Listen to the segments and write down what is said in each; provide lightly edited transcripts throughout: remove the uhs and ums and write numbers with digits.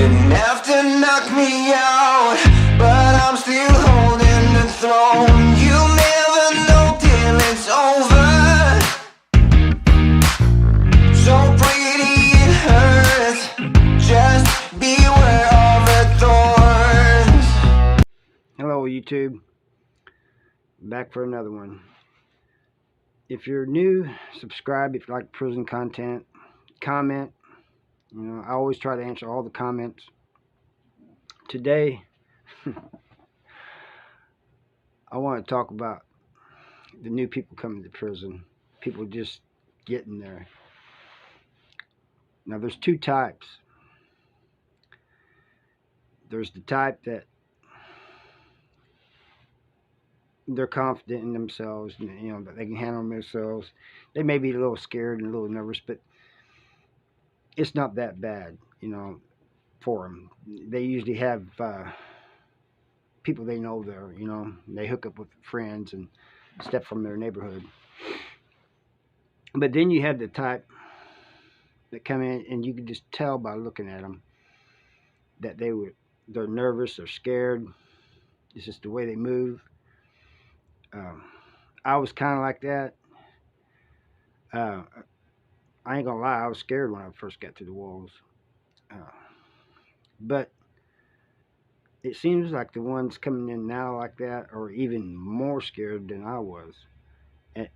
didn't have to knock me out, but I'm still holding the throne. You never know till it's over. So pretty it hurts. Just beware of the thorns. Hello YouTube, back for another one. If you're new, subscribe if you like prison content. Comment. I always try to answer all the comments. Today, I want to talk about the new people coming to prison. People just getting there. Now, there's two types. There's the type that they're confident in themselves, that they can handle themselves. They may be a little scared and a little nervous, but it's not that bad, for them. They usually have people they know there, they hook up with friends and stuff from their neighborhood. But then you have the type that come in and you can just tell by looking at them that they're nervous or scared. It's just the way they move. I was kind of like that. I ain't gonna lie, I was scared when I first got to the walls. But it seems like the ones coming in now like that are even more scared than I was. And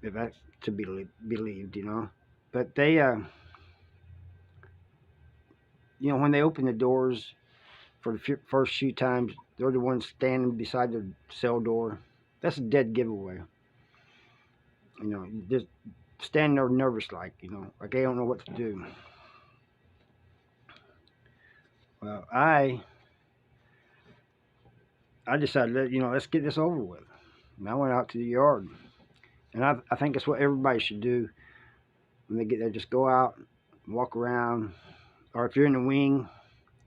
if that's to be believed, But they, when they open the doors for the first few times, they're the ones standing beside the cell door. That's a dead giveaway. Just standing there nervous like they don't know what to do. Well, I decided that, let's get this over with. And I went out to the yard. And I think that's what everybody should do when they get there. Just go out, walk around. Or if you're in the wing,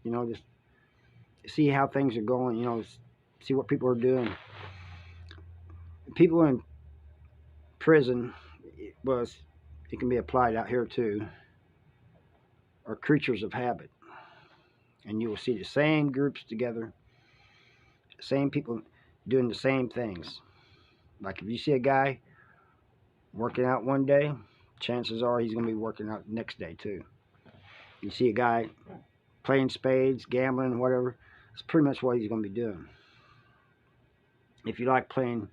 just see how things are going, see what people are doing. People in prison, it can be applied out here too, are creatures of habit. And you will see the same groups together, same people doing the same things. Like if you see a guy working out one day, chances are he's going to be working out the next day too. You see a guy playing spades, gambling, whatever, it's pretty much what he's going to be doing. If you like playing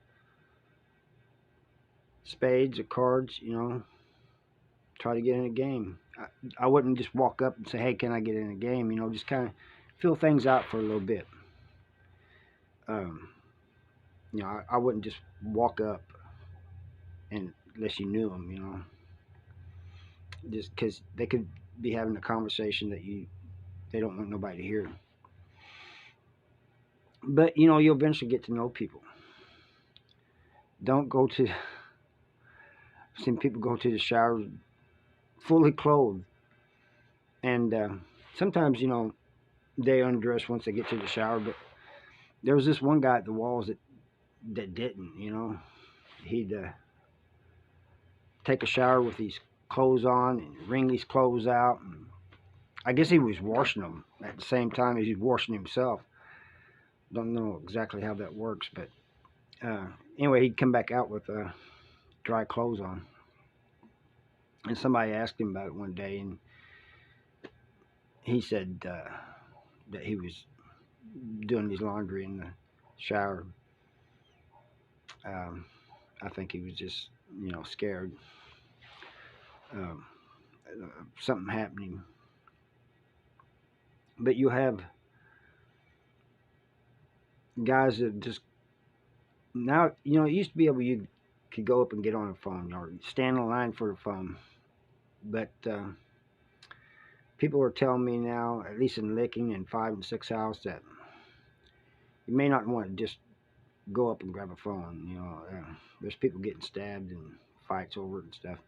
spades or cards, try to get in a game. I wouldn't just walk up and say, hey, can I get in a game? Just kind of feel things out for a little bit. I wouldn't just walk up unless you knew them, just because they could be having a conversation that they don't want nobody to hear. But, you'll eventually get to know people. Don't go to, I've seen people go to the shower fully clothed. And sometimes, they undress once they get to the shower. But there was this one guy at the walls that didn't, He'd take a shower with these clothes on and wring these clothes out. And I guess he was washing them at the same time as he's washing himself. Don't know exactly how that works, but anyway, he'd come back out with dry clothes on. And somebody asked him about it one day, and he said that he was doing his laundry in the shower. I think he was just, scared. Something happening. But you have guys that just now, it used to be able you could go up and get on a phone or stand in line for a phone, but people are telling me now, at least in Licking and 5 and 6 House, that you may not want to just go up and grab a phone. There's people getting stabbed and fights over it and stuff,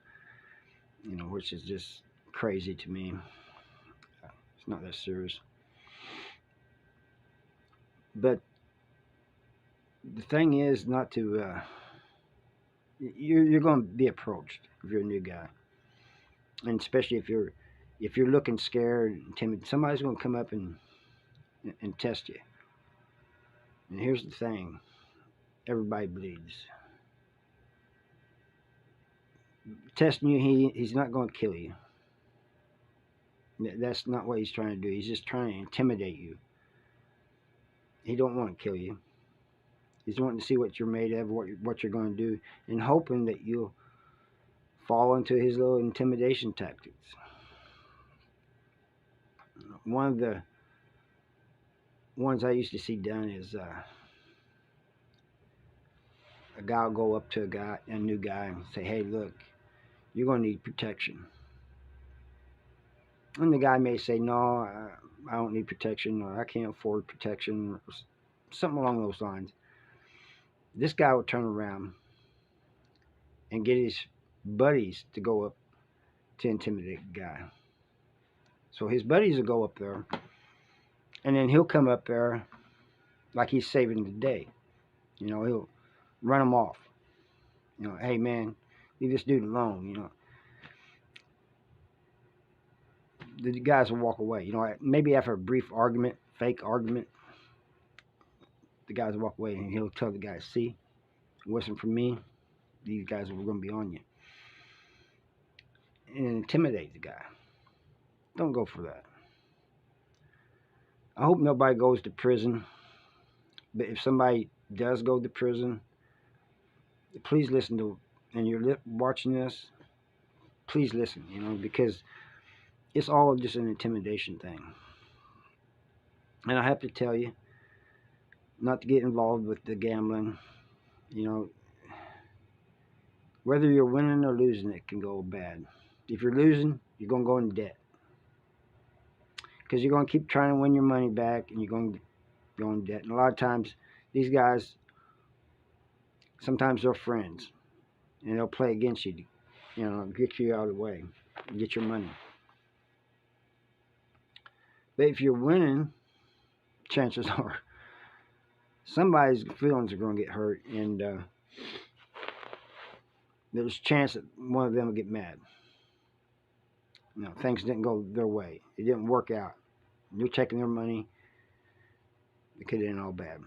which is just crazy to me. It's not that serious. But the thing is not to, you're going to be approached if you're a new guy. And especially if you're If you're looking scared and timid, somebody's going to come up and test you. And here's the thing: everybody bleeds. Testing you, he's not going to kill you. That's not what he's trying to do. He's just trying to intimidate you. He don't want to kill you. He's wanting to see what you're made of, what you're going to do, and hoping that you'll fall into his little intimidation tactics. One of the ones I used to see done is a guy will go up to a new guy, and say, "Hey, look, you're going to need protection." And the guy may say, "No, I don't need protection, or I can't afford protection," or something along those lines. This guy will turn around and get his buddies to go up to intimidate the guy. So his buddies will go up there, and then he'll come up there like he's saving the day. He'll run them off. Hey man, leave this dude alone. The guys will walk away. Maybe after a brief argument, fake argument, the guys will walk away, and he'll tell the guys, "See, it wasn't for me. These guys were going to be on you," and intimidate the guy. Don't go for that. I hope nobody goes to prison, but if somebody does go to prison, please listen to, and you're watching this, please listen, because it's all just an intimidation thing. And I have to tell you, not to get involved with the gambling. Whether you're winning or losing, it can go bad. If you're losing, you're going to go in debt. Because you're going to keep trying to win your money back, and you're going to go in debt. And a lot of times, these guys, sometimes they're friends, and they'll play against you, get you out of the way, get your money. But if you're winning, chances are somebody's feelings are going to get hurt, and there's a chance that one of them will get mad. Things didn't go their way. It didn't work out. You're taking their money. It could end all bad.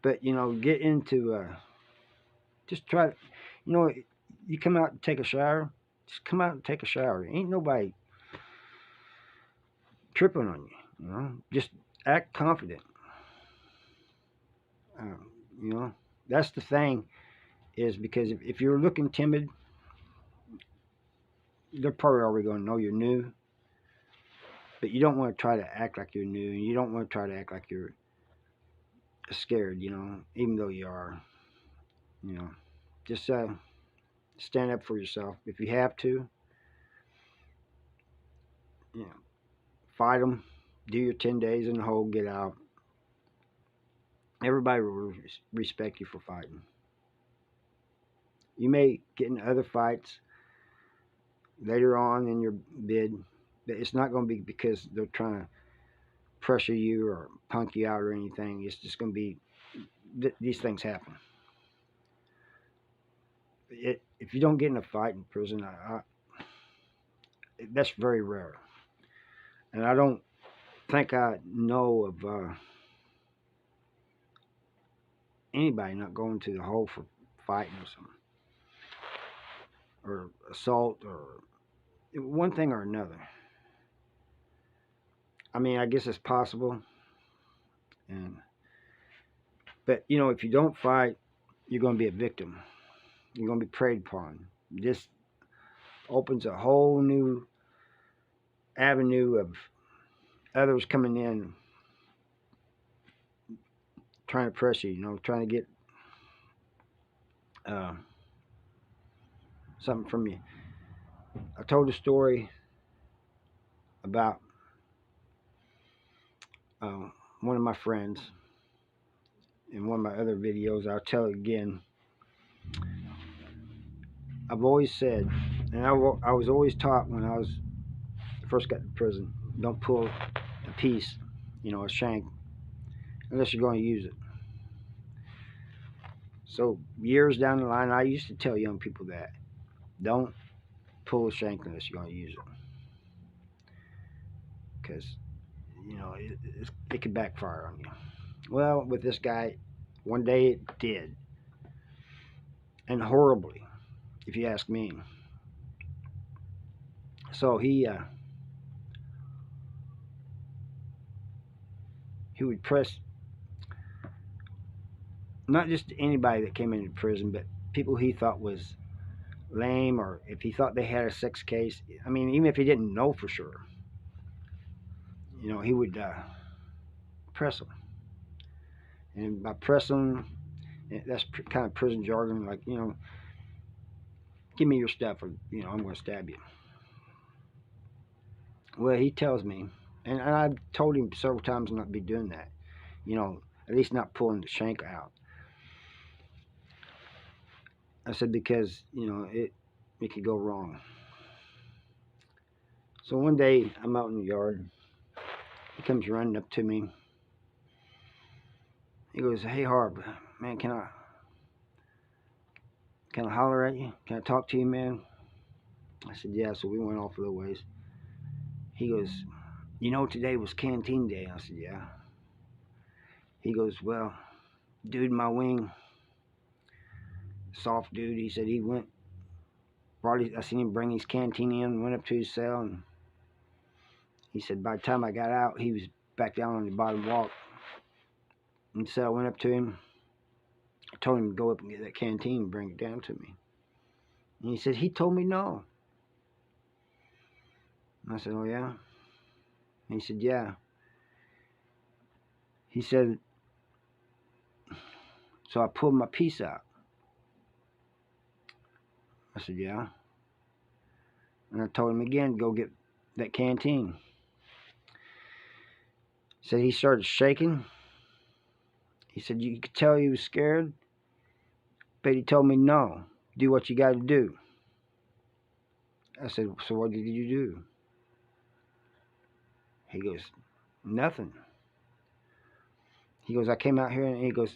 But, get into, just try, you come out and take a shower, just come out and take a shower. Ain't nobody tripping on you, just act confident. That's the thing, is because if you're looking timid, they're probably already going to know you're new. But you don't want to try to act like you're new, and you don't want to try to act like you're scared, even though you are. Just stand up for yourself. If you have to, fight them, do your 10 days in the hole, get out. Everybody will respect you for fighting. You may get in other fights later on in your bid, but it's not going to be because they're trying to pressure you or punk you out or anything. It's just going to be, these things happen. If you don't get in a fight in prison, that's very rare. And I don't think I know of anybody not going to the hole for fighting or something, or assault, or one thing or another. I mean, I guess it's possible. But if you don't fight, you're going to be a victim. You're going to be preyed upon. This opens a whole new avenue of others coming in, trying to press you, trying to get something from you. I told a story about one of my friends in one of my other videos. I'll tell it again. I've always said, and I was always taught when I first got to prison, don't pull a piece, a shank, unless you're going to use it. So years down the line, I used to tell young people that, don't pull a shank unless you're going to use it. Because, you know, it could backfire on you. Well, with this guy, one day it did. And horribly, if you ask me. So he would press not just anybody that came into prison, but people he thought was lame, or if he thought they had a sex case. I mean, even if he didn't know for sure, you know, he would press them. And by press them, that's kind of prison jargon, like, you know, give me your stuff, or, you know, I'm going to stab you. Well, he tells me, and I've told him several times not to be doing that, you know, at least not pulling the shank out. I said, because, you know, it could go wrong. So one day I'm out in the yard. He comes running up to me. He goes, "Hey Harb, man, can I holler at you? Can I talk to you, man?" I said, "Yeah." So we went off a little ways. He goes, "You know, today was canteen day." I said, "Yeah." He goes, "Well, dude in my wing, soft dude," he said, he went, I seen him bring his canteen in, went up to his cell, and he said, by the time I got out, he was back down on the bottom walk. And so I went up to him. I told him to go up and get that canteen and bring it down to me. And he said, he told me no. And I said, oh yeah? And he said, yeah. He said, so I pulled my piece out. I said, yeah. And I told him again, go get that canteen. He said he started shaking. He said, you could tell he was scared, but he told me, no, do what you got to do. I said, so what did you do? He goes, nothing. He goes, I came out here, and he goes,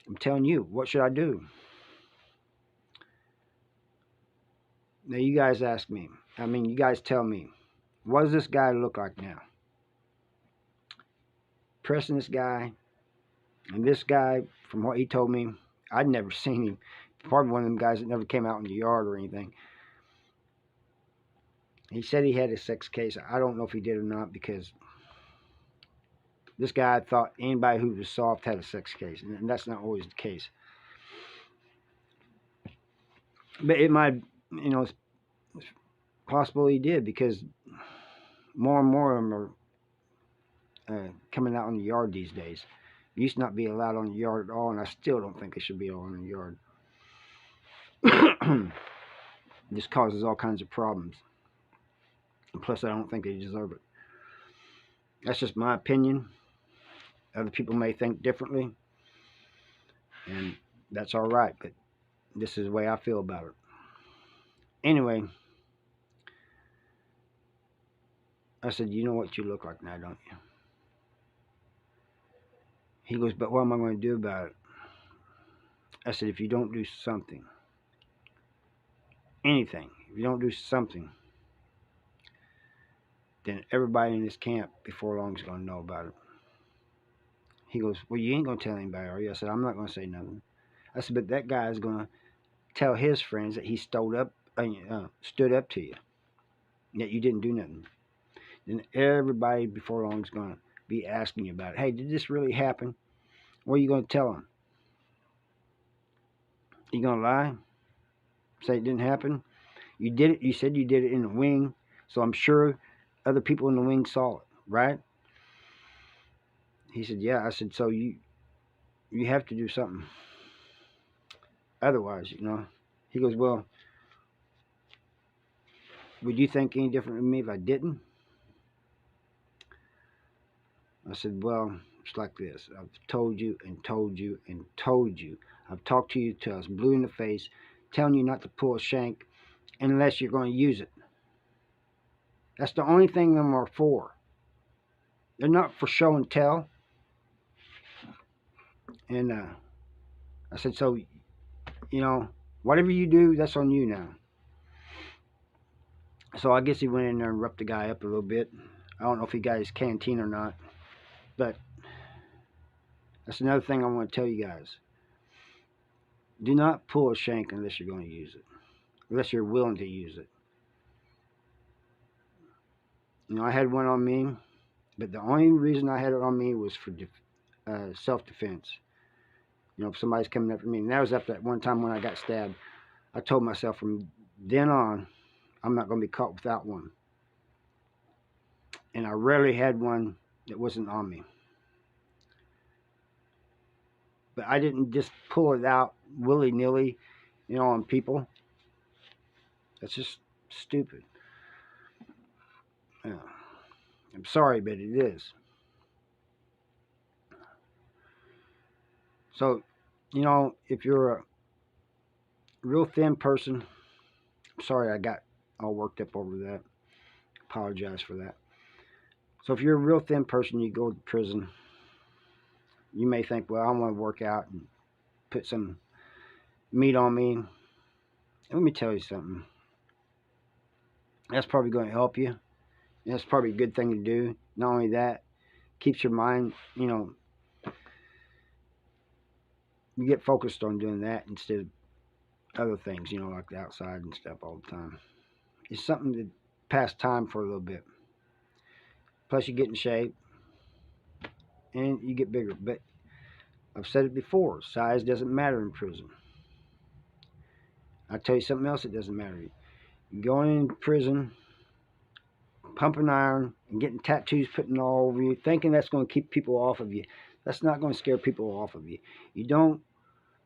I'm telling you, what should I do? Now you guys ask me. I mean, you guys tell me, what does this guy look like now? Pressing this guy, and this guy, from what he told me, I'd never seen him. Probably one of them guys that never came out in the yard or anything. He said he had a sex case. I don't know if he did or not, because this guy thought anybody who was soft had a sex case, and that's not always the case. But it might, you know, it's possible he did, because more and more of them are coming out in the yard these days. It used to not be allowed on the yard at all, and I still don't think they should be allowed in the yard. This causes all kinds of problems. And plus, I don't think they deserve it. That's just my opinion. Other people may think differently, and that's all right, but this is the way I feel about it. Anyway, I said, you know what you look like now, don't you? He goes, but what am I going to do about it? I said, if you don't do something, anything, if you don't do something, then everybody in this camp before long is going to know about it. He goes, well, you ain't going to tell anybody, are you? I said, I'm not going to say nothing. I said, but that guy is going to tell his friends that he stood up to you, that you didn't do nothing. Then everybody before long is going to be asking you about it. Hey, did this really happen? What are you going to tell them? You going to lie? Say it didn't happen? You did it. You said you did it in the wing, so I'm sure other people in the wing saw it, right? He said, yeah. I said, so you have to do something. Otherwise, you know. He goes, well, would you think any different of me if I didn't? I said, well, it's like this. I've told you and told you and told you. I've talked to you till I was blue in the face, telling you not to pull a shank unless you're going to use it. That's the only thing them are for. They're not for show and tell. And I said, so, you know, whatever you do, that's on you now. So I guess he went in there and roughed the guy up a little bit. I don't know if he got his canteen or not, but that's another thing I want to tell you guys. Do not pull a shank unless you're going to use it, unless you're willing to use it. I had one on me, but the only reason I had it on me was for self-defense. If somebody's coming after me, and that was after that one time when I got stabbed, I told myself from then on, I'm not going to be caught without one. And I rarely had one that wasn't on me. But I didn't just pull it out willy-nilly, on people. That's just stupid. Yeah. I'm sorry, but it is. So, if you're a real thin person, I'm sorry I got all worked up over that. Apologize for that. So if you're a real thin person, you go to prison, you may think, well, I want to work out and put some meat on me. Let me tell you something. That's probably going to help you. That's probably a good thing to do. Not only that, keeps your mind, you get focused on doing that instead of other things, like the outside and stuff all the time. It's something to pass time for a little bit. Plus, you get in shape and you get bigger. But I've said it before, size doesn't matter in prison. I'll tell you something else that doesn't matter. Going into prison, pumping iron, and getting tattoos put all over you, thinking that's going to keep people off of you. That's not going to scare people off of you.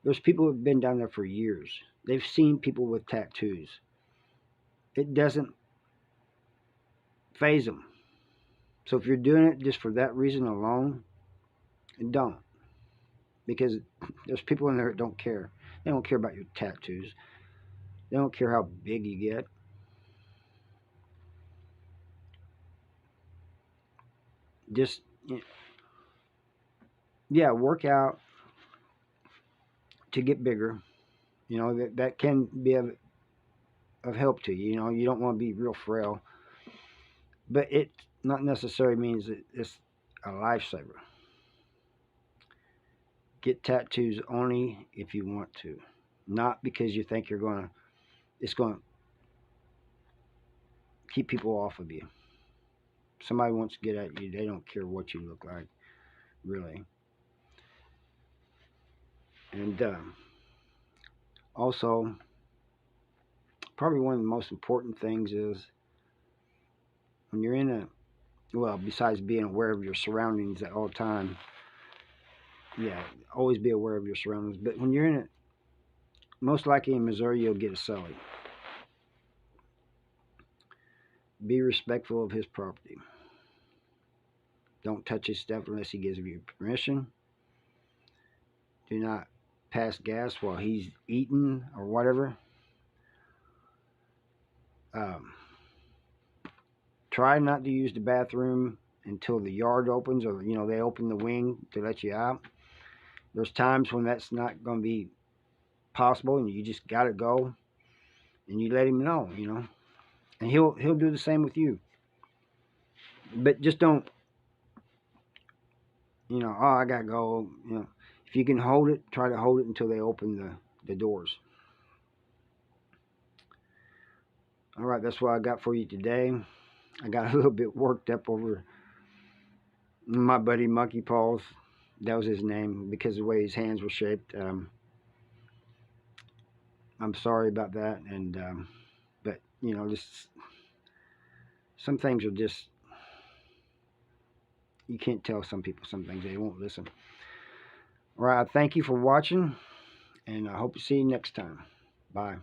There's people who have been down there for years. They've seen people with tattoos. It doesn't faze them. So if you're doing it just for that reason alone, don't. Because there's people in there that don't care. They don't care about your tattoos. They don't care how big you get. Just, work out to get bigger. That can be of help to you. You don't want to be real frail. But it not necessarily means that it's a lifesaver. Get tattoos only if you want to. Not because you think it's going to keep people off of you. Somebody wants to get at you, they don't care what you look like, really. And also, probably one of the most important things is when you're besides being aware of your surroundings at all time, always be aware of your surroundings. But when you're in it, most likely in Missouri, you'll get a cellie. Be respectful of his property. Don't touch his stuff unless he gives you permission. Do not pass gas while he's eating or whatever. Try not to use the bathroom until the yard opens, or they open the wing to let you out. There's times when that's not going to be possible, and you just got to go, and you let him know, and he'll do the same with you. But just don't, oh, I got to go. If you can hold it, try to hold it until they open the doors. All right, that's what I got for you today. I got a little bit worked up over my buddy Monkey Paws. That was his name because of the way his hands were shaped. I'm sorry about that, and but just some things are just, you can't tell some people some things, they won't listen. All right, thank you for watching, and I hope to see you next time. Bye.